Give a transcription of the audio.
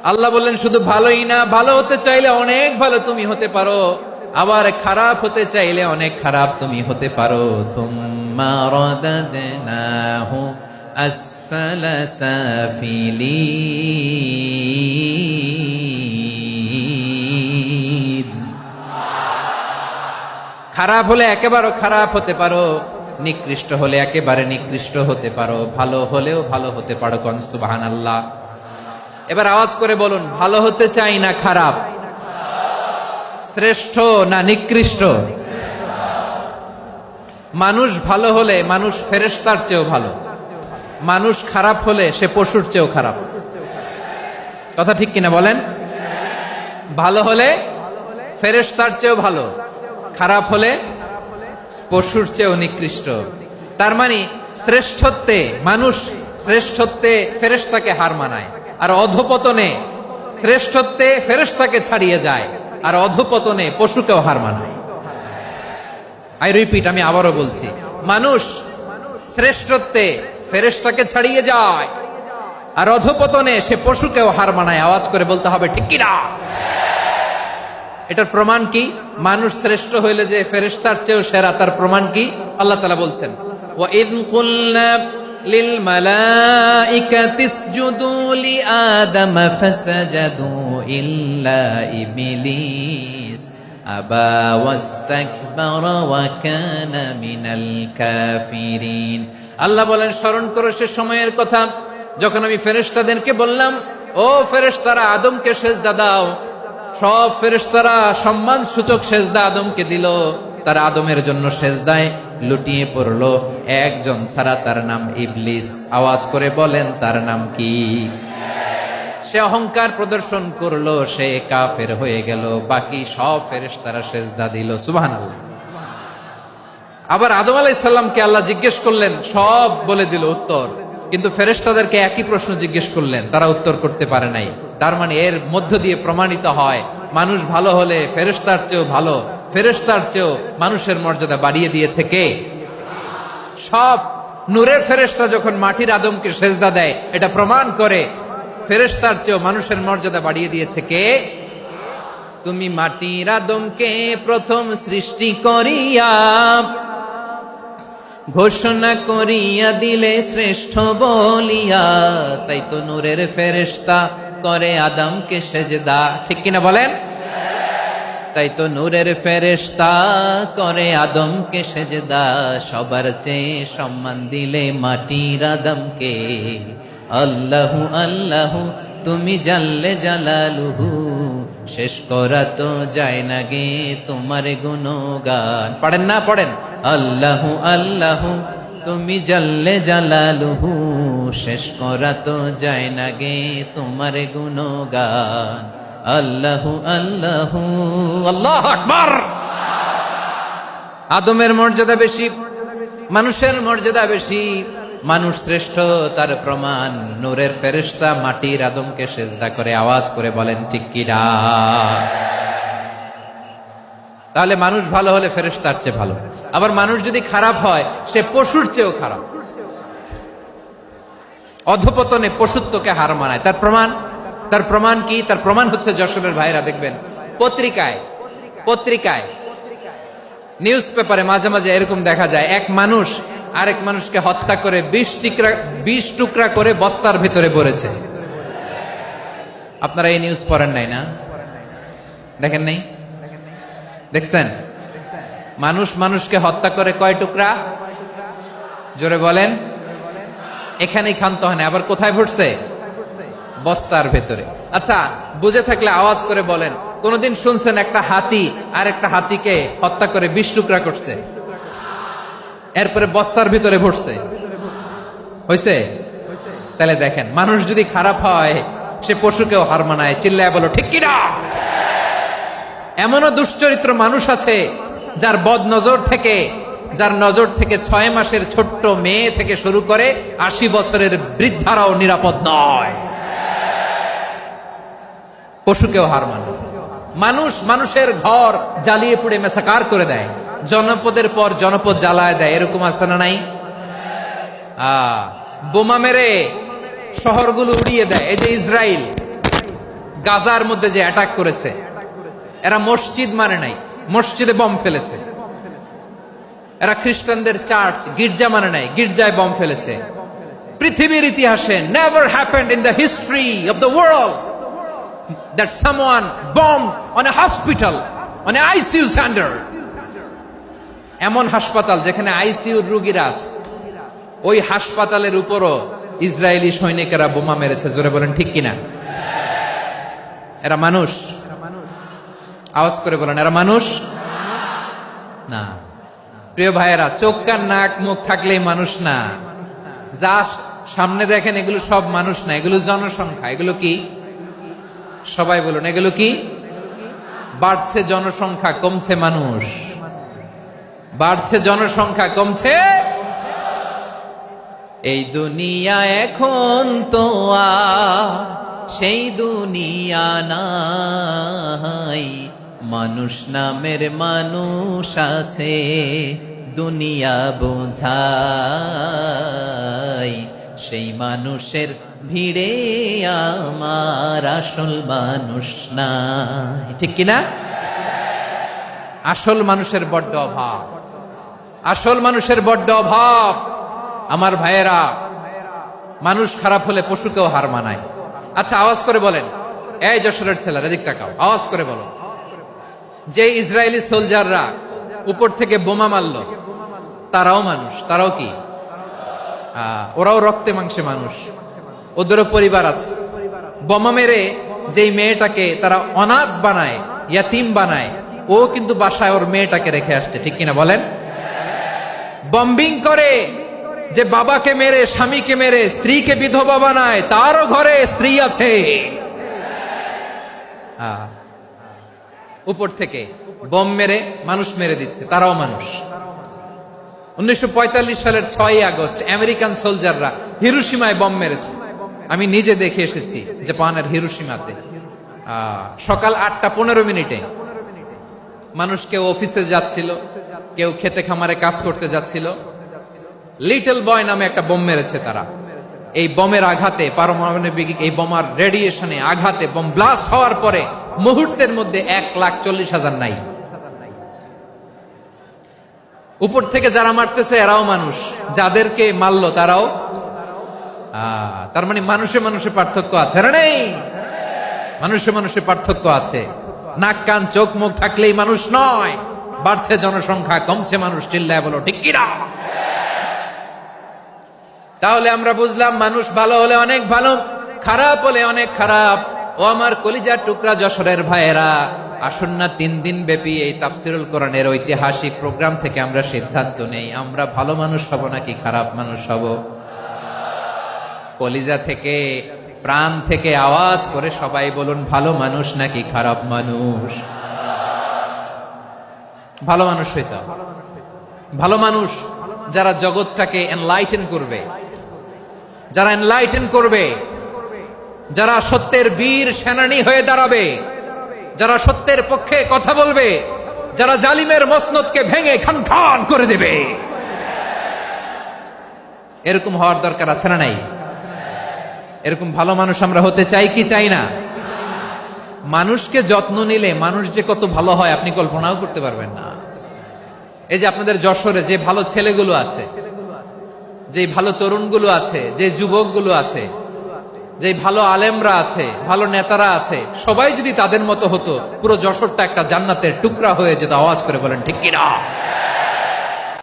আল্লাহ বললেন শুধু ভালোই না, ভালো হতে চাইলে অনেক ভালো তুমি হতে পারো, আবার খারাপ হতে চাইলে অনেক খারাপ তুমি হতে পারো। সুম্মা রাদাদনাহু আসফালা সাফিলিন। খারাপ হলে একেবারে খারাপ হতে পারো, নিকৃষ্ট হলে একেবারে নিকৃষ্ট হতে পারো, ভালো হলেও ভালো হতে পারো। কোন সুবহানাল্লাহ। এবার আওয়াজ করে বলুন, ভালো হতে চাই না খারাপ, শ্রেষ্ঠ না নিকৃষ্ট? মানুষ ভালো হলে মানুষ ফেরেশতার চেয়েও ভালো, মানুষ খারাপ হলে সে পশুর চেয়েও খারাপ। কথা ঠিক কিনা বলেন? ভালো হলে ফেরেশতার চেয়েও ভালো, খারাপ হলে পশুর চেয়েও নিকৃষ্ট। তার মানে শ্রেষ্ঠত্বে মানুষ, শ্রেষ্ঠত্বে ফেরেশতাকে হার মানায়, আর অধপতনে শ্রেষ্ঠত্বে ফেরেশতাকে ছাড়িয়ে যায়, আর অধপতনে পশুকেও হার মানায়। আই রিপিট, আমি আবারও বলছি, মানুষ শ্রেষ্ঠত্বে ফেরেশতাকে ছাড়িয়ে যায়, আর অধপতনে সে পশুকেও হার মানায়। আওয়াজ করে বলতে হবে ঠিক কিনা? এটার প্রমাণ কি? মানুষ শ্রেষ্ঠ হইলে যে ফেরেশতার চেয়েও সেরা, তার প্রমাণ কি? আল্লাহ তাআলা বলছেন, ওয়া ইয কুলনা লিল মালাইকাতি ইসজুদু লি আদম ফাসাজাদু ইল্লা ইবলিস আবা ওয়াস্তাকবারা ওয়া কানা মিনাল কাফিরিন। আল্লাহ বলেন, স্মরণ করো সে সময়ের কথা যখন আমি ফেরেশতাদেরকে বললাম, ও ফেরেশতারা আদমকে সেজদা দাও। সব ফেরেশতারা সম্মান সূচক সেজদা আদমকে দিল, তারা আদমের জন্য সেজদায় লুটিয়ে পড়লো, একজন ছাড়া, তার নাম ইবলিস। আওয়াজ করে বলেন, তার নাম কি? সে অহংকার প্রদর্শন করলো, সে কাফের হয়ে গেল, বাকি সব ফেরেশতারা সেজদা দিল। সুবহানাল্লাহ। আবার আদম আলাইহিস সালামকে আল্লাহ জিজ্ঞেস করলেন, সব বলে দিল উত্তর, কিন্তু ফেরেশতাদেরকে একই প্রশ্ন জিজ্ঞেস করলেন, তারা উত্তর করতে পারে নাই। তার মানে এর মধ্য দিয়ে প্রমাণিত হয়, মানুষ ভালো হলে ফেরেশতার চেয়েও ভালো, ফেরেশতার চেয়েও মানুষের মর্যাদা বাড়িয়ে দিয়েছে কে? সব নূরের ফেরেশতা যখন মাটির আদমকে সেজদা দেয়, এটা প্রমাণ করে ফেরেশতার চেয়েও মানুষের মর্যাদা বাড়িয়ে দিয়েছে কে? তুমি মাটির আদমকে প্রথম সৃষ্টি করিয়া ঘোষণা করিয়া দিলে শ্রেষ্ঠ বলিয়া, তাই তো নূরের ফেরেশতা করে আদমকে সেজদা। ঠিক কিনা বলেন? তাই তো নূরের ফেরেশতা করে আদমকে সেজদা, সবার চেয়ে সম্মান দিলে মাটির আদমকে। আল্লাহু আল্লাহু তুমি জাল্লে জালালুহু, শেষ করা তো যায় না গে তোমার গুণগান। পড়েন না? পড়েন। আল্লাহু আল্লাহু তুমি জাল্লে জালালুহু, শেষ করা তো যায় না গে তোমার গুণগান। আল্লাহু আল্লাহু। আল্লাহু আকবার। আদমের মর্যাদা বেশি, মানুষের মর্যাদা বেশি, মানুষ শ্রেষ্ঠ, তার প্রমাণ নূরের ফেরেশতা মাটির আদমকে সেজদা করে। আওয়াজ করে বলেন ঠিক কিনা? তাহলে মানুষ ভালো হলে ফেরেশতার চেয়ে ভালো, আবার মানুষ যদি খারাপ হয় সে পশুর চেয়েও খারাপ, অধপতনে পশুত্বকে হার মানায়। তার প্রমাণ, তার প্রমাণ কি? তার প্রমাণ হচ্ছে, যশোরের ভাইরা দেখবেন পত্রিকায় নিউজ পেপারে মাঝে মাঝে এরকম দেখা যায়, এক মানুষ আরেক মানুষকে হত্যা করে 20 টুকরা করে বস্তার ভিতরে ভরেছে। আপনারা এই নিউজ পড়েন নাই না? দেখেন নাই? দেখছেন? মানুষ মানুষকে হত্যা করে কয় টুকরা? জোরে বলেন। এখানেই ক্ষান্ত হয় না, আবার কোথায় ভরছে? বস্তার ভেতরে। আচ্ছা, বুঝে থাকলে আওয়াজ করে বলেন, কোনদিন শুনছেন একটা হাতি আর একটা হাতিকে হত্যা করে 20 টুকরা করছে, এরপরে বস্তার ভিতরে ভরছে? হইছে? তাহলে দেখেন, মানুষ যদি খারাপ হয় সে পশুকেও হার মানায়। চিল্লায় বলো ঠিক কিনা? এমনও দুশ্চরিত্র মানুষ আছে যার যার নজর থেকে 6 মাসের ছোট্ট মেয়ে থেকে শুরু করে 80 বছরের বৃদ্ধারাও নিরাপদ নয়। পশুকেও হার মানে। মানুষ মানুষের ঘর জ্বালিয়ে পুড়ে মেসাকার করে দেয়, জনপদের পর জনপদ জ্বালায় দেয়। এরকম আছে না নাই? বোমা মেরে শহরগুলো উড়িয়ে দেয়। এই যে ইসরায়েল, গাজার মধ্যে যে অ্যাটাক করেছে, এরা মসজিদ মানে নাই, মসজিদে বম ফেলেছে। এরা খ্রিস্টানদের চার্চ গির্জা মানে নাই, গির্জায় বম ফেলেছে। পৃথিবীর ইতিহাসে never happened in the history of the world that someone bombed on a hospital, on a ICU center. এমন হাসপাতাল যেখানে আইসিইউর রোগীরা আছে, ওই হাসপাতালের উপরও ইসরায়েলি সৈনিকেরা বোমা মেরেছে। জোরে বলেন ঠিক কিনা? এরা মানুষ? আওয়াজ করে বলেন, এরা মানুষ না। প্রিয় ভাইয়েরা, চোখ কান নাক মুখ থাকলেই মানুষ না। যা সামনে দেখেন এগুলো সব মানুষ না, এগুলো জনসংখ্যা। এগুলো কি? সবাই বলুন, এগুলো কি? বাড়ছে জনসংখ্যা, কমছে মানুষ। বাড়ছে জনসংখ্যা, কমছে। এই দুনিয়া এখন তো আর সেই দুনিয়া নাই, মানুষ নামের মানুষ আছে, দুনিয়া বোঝাই, সেই মানুষের ভিড়ে আমার আসল মানুষ নাই। ঠিক কিনা? আসল মানুষের বড্ড অভাব, আসল মানুষের বড্ড অভাব। আমার ভাইয়েরা, মানুষ খারাপ হলে পশুকেও হার মানায়। আচ্ছা, আওয়াজ করে বলেন, এই যশোরের ছেলেরা এদিক তাকাও, আওয়াজ করে বলো, যে ইসরায়েলি সোলজাররা উপর থেকে বোমা মারলো, তারাও মানুষ? তারাও কি? ওরাও রক্তে মাংসে মানুষ, ওদেরও পরিবার আছে। বোমা মেরে যেই মেয়েটাকে তারা অনাথ বানায়, ইয়াতিম বানায়, ও কিন্তু বাসায় ওর মেয়েটাকে রেখে আসছে। ঠিক কিনা বলেন? বম্বিং করে যে বাবাকে মেরে, স্বামীকে মেরে স্ত্রীকে বিধবা বানায়, তারও ঘরে স্ত্রী আছে। উপর থেকে বম মেরে মানুষ মেরে দিচ্ছে, তারাও মানুষ। 1945 সালের 6 আগস্ট আমেরিকান সোলজাররা হিরোশিমায় বম মেরেছে। আমি নিজে দেখে এসেছি জাপানের হিরোশিমাতে। সকাল 8:15 মানুষ কেউ অফিসে যাচ্ছিল, কেউ খেতে খামারে কাজ করতে যাচ্ছিল। লিটল বয় নামে একটা বোম মেরেছে তারা। এই বোমের আঘাতে, পারমাণবিক এই বোমার রেডিয়েশনে আঘাতে, বোম ব্লাস্ট হওয়ার পরে মুহূর্তের মধ্যে 1,40,000 নাই। উপর থেকে যারা মারতেছে এরাও মানুষ, যাদেরকে মারলো তারাও। তার মানে মানুষে মানুষে পার্থক্য আছে না? নেই? মানুষে মানুষে পার্থক্য আছে। নাক কান চোখ মুখ থাকলেই মানুষ নয়। বাড়ছে জনসংখ্যা, কমছে মানুষ। চিল্লায় বলো ঠিক কিনা? তাহলে আমরা বুঝলাম, মানুষ ভালো হলে অনেক ভালো, খারাপ হলে অনেক খারাপ। ও আমার কলিজার টুকরা যশোরের ভাইয়েরা, আসুন না 3 দিন ব্যাপী এই তাফসিরুল কোরআনের ঐতিহাসিক প্রোগ্রাম থেকে আমরা সিদ্ধান্ত নেই, আমরা ভালো মানুষ হব নাকি খারাপ মানুষ হব। কলিজা থেকে, প্রাণ থেকে আওয়াজ করে সবাই বলুন, ভালো মানুষ নাকি খারাপ মানুষ? ভালো মানুষ হইতে হবে। ভালো মানুষ যারা জগৎটাকে এনলাইটেন করবে, যারা এনলাইটেন করবে, যারা সত্যের বীর সেনানী হয়ে দাঁড়াবে, যারা সত্যের পক্ষে কথা বলবে, যারা জালিমের মসনদকে ভেঙে খান খান করে দেবে। এরকম হওয়ার দরকার আছে না নাই? এরকম ভালো মানুষ আমরা হতে চাই কি চাই না? মানুষকে যত্ন নিলে মানুষ যে কত ভালো হয় আপনি কল্পনাও করতে পারবেন না। এই যে আপনাদের যশোরে যে ভালো ছেলেগুলো আছে, যে ভালো তরুণগুলো আছে, যে যুবকগুলো আছে, যে ভালো আলেমরা আছে, ভালো নেতারা আছে, সবাই যদি তাদের মতো হতো, পুরো যশোরটা একটা জান্নাতের টুকরা হয়ে যেত। আওয়াজ করে বলেন ঠিক কিনা?